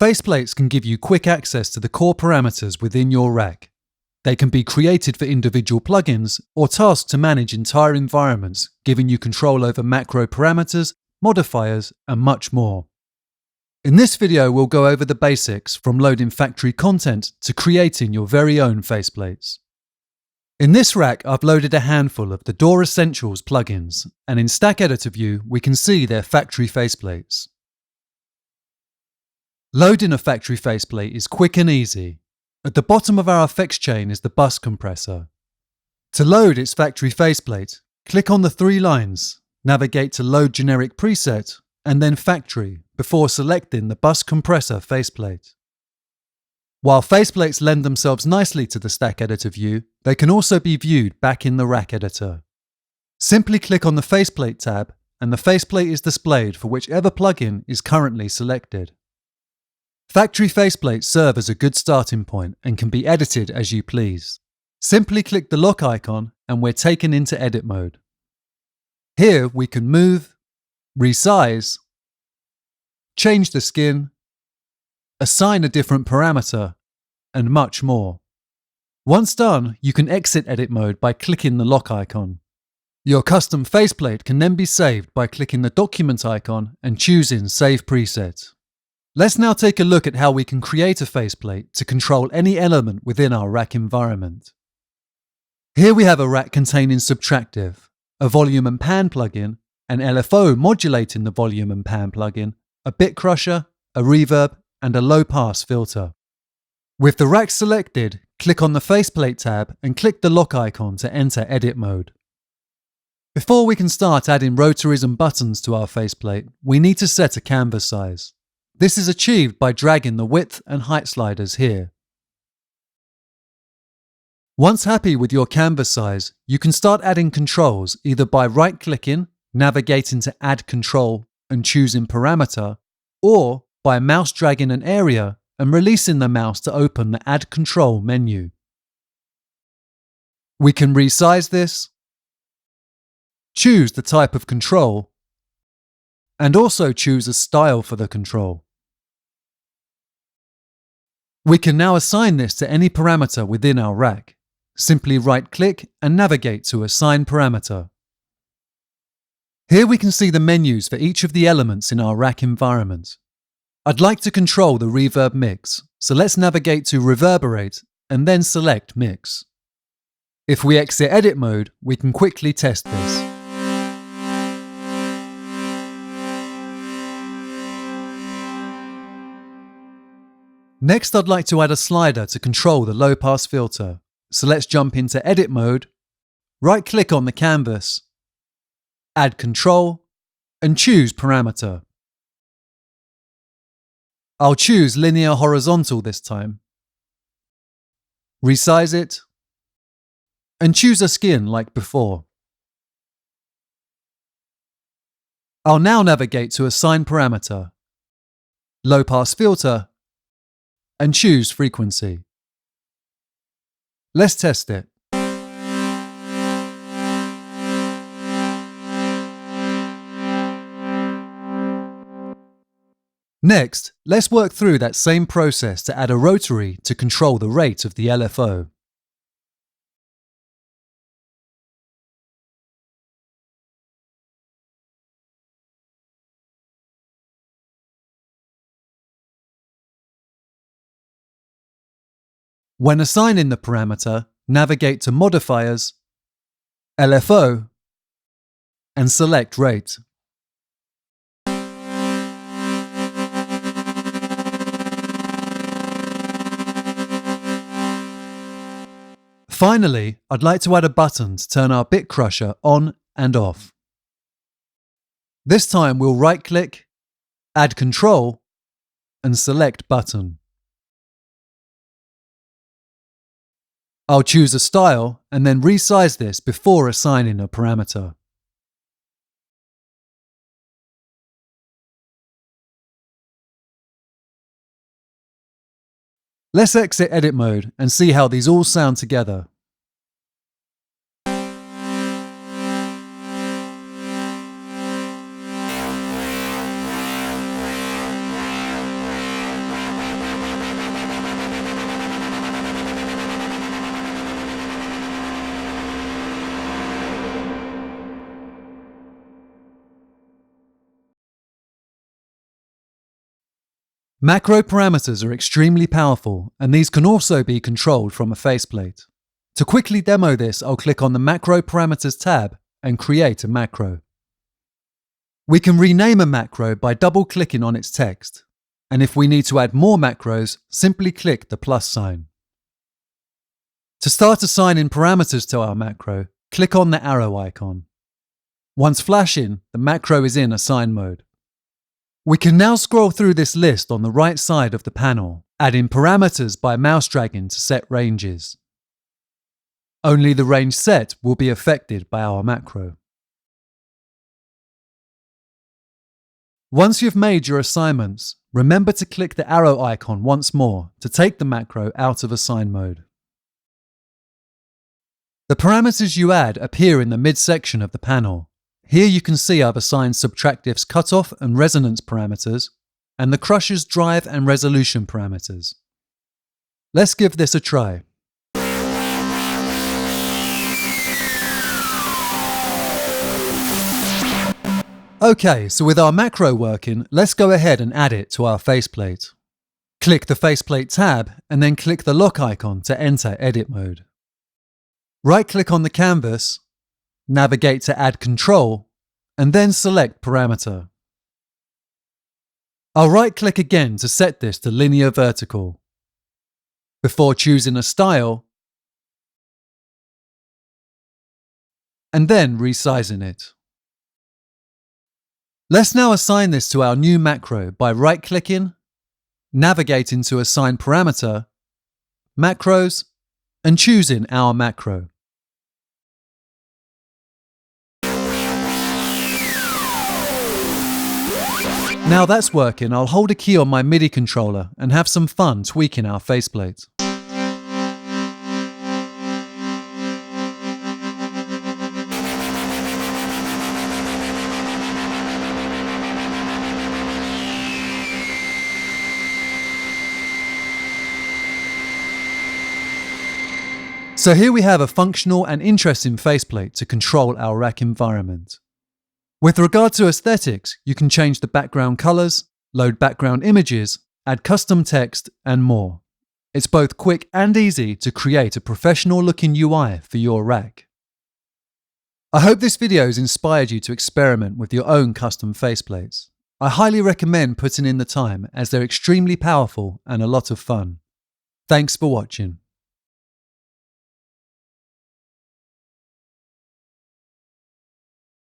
Faceplates can give you quick access to the core parameters within your rack. They can be created for individual plugins or tasked to manage entire environments, giving you control over macro parameters, modifiers, and much more. In this video, we'll go over the basics from loading factory content to creating your very own faceplates. In this rack, I've loaded a handful of the DAW Essentials plugins, and in Stack Editor view, we can see their factory faceplates. Loading a factory faceplate is quick and easy. At the bottom of our effects chain is the bus compressor. To load its factory faceplate, click on the three lines, navigate to Load Generic Preset, and then Factory before selecting the bus compressor faceplate. While faceplates lend themselves nicely to the Stack Editor view, they can also be viewed back in the Rack Editor. Simply click on the Faceplate tab, and the faceplate is displayed for whichever plugin is currently selected. Factory faceplates serve as a good starting point and can be edited as you please. Simply click the lock icon and we're taken into edit mode. Here we can move, resize, change the skin, assign a different parameter, and much more. Once done, you can exit edit mode by clicking the lock icon. Your custom faceplate can then be saved by clicking the document icon and choosing Save Preset. Let's now take a look at how we can create a faceplate to control any element within our rack environment. Here we have a rack containing Subtractive, a volume and pan plugin, an LFO modulating the volume and pan plugin, a bit crusher, a reverb, and a low-pass filter. With the rack selected, click on the Faceplate tab and click the lock icon to enter edit mode. Before we can start adding rotaries and buttons to our faceplate, we need to set a canvas size. This is achieved by dragging the width and height sliders here. Once happy with your canvas size, you can start adding controls either by right-clicking, navigating to Add Control and choosing Parameter, or by mouse dragging an area and releasing the mouse to open the Add Control menu. We can resize this, choose the type of control, and also choose a style for the control. We can now assign this to any parameter within our rack. Simply right-click and navigate to Assign Parameter. Here we can see the menus for each of the elements in our rack environment. I'd like to control the reverb mix, so let's navigate to Reverberate and then select Mix. If we exit edit mode, we can quickly test this. Next, I'd like to add a slider to control the low-pass filter. So let's jump into edit mode, right-click on the canvas, add control, and choose parameter. I'll choose linear horizontal this time. Resize it, and choose a skin like before. I'll now navigate to Assign Parameter, low-pass filter, and choose frequency. Let's test it. Next, let's work through that same process to add a rotary to control the rate of the LFO. When assigning the parameter, navigate to Modifiers, LFO, and select Rate. Finally, I'd like to add a button to turn our bit crusher on and off. This time we'll right-click, add control, and select button. I'll choose a style and then resize this before assigning a parameter. Let's exit edit mode and see how these all sound together. Macro parameters are extremely powerful, and these can also be controlled from a faceplate. To quickly demo this, I'll click on the Macro Parameters tab and create a macro. We can rename a macro by double-clicking on its text, and if we need to add more macros, simply click the plus sign. To start assigning parameters to our macro, click on the arrow icon. Once flashing, the macro is in assign mode. We can now scroll through this list on the right side of the panel, adding parameters by mouse dragging to set ranges. Only the range set will be affected by our macro. Once you've made your assignments, remember to click the arrow icon once more to take the macro out of assign mode. The parameters you add appear in the midsection of the panel. Here you can see I've assigned Subtractive's cutoff and resonance parameters and the Crusher's drive and resolution parameters. Let's give this a try. Okay, so with our macro working, let's go ahead and add it to our faceplate. Click the Faceplate tab and then click the lock icon to enter edit mode. Right-click on the canvas, navigate to Add Control, and then select Parameter. I'll right-click again to set this to Linear Vertical, before choosing a style, and then resizing it. Let's now assign this to our new macro by right-clicking, navigating to Assign Parameter, Macros, and choosing our macro. Now that's working, I'll hold a key on my MIDI controller and have some fun tweaking our faceplate. So here we have a functional and interesting faceplate to control our rack environment. With regard to aesthetics, you can change the background colors, load background images, add custom text, and more. It's both quick and easy to create a professional looking UI for your rack. I hope this video has inspired you to experiment with your own custom faceplates. I highly recommend putting in the time as they're extremely powerful and a lot of fun. Thanks for watching.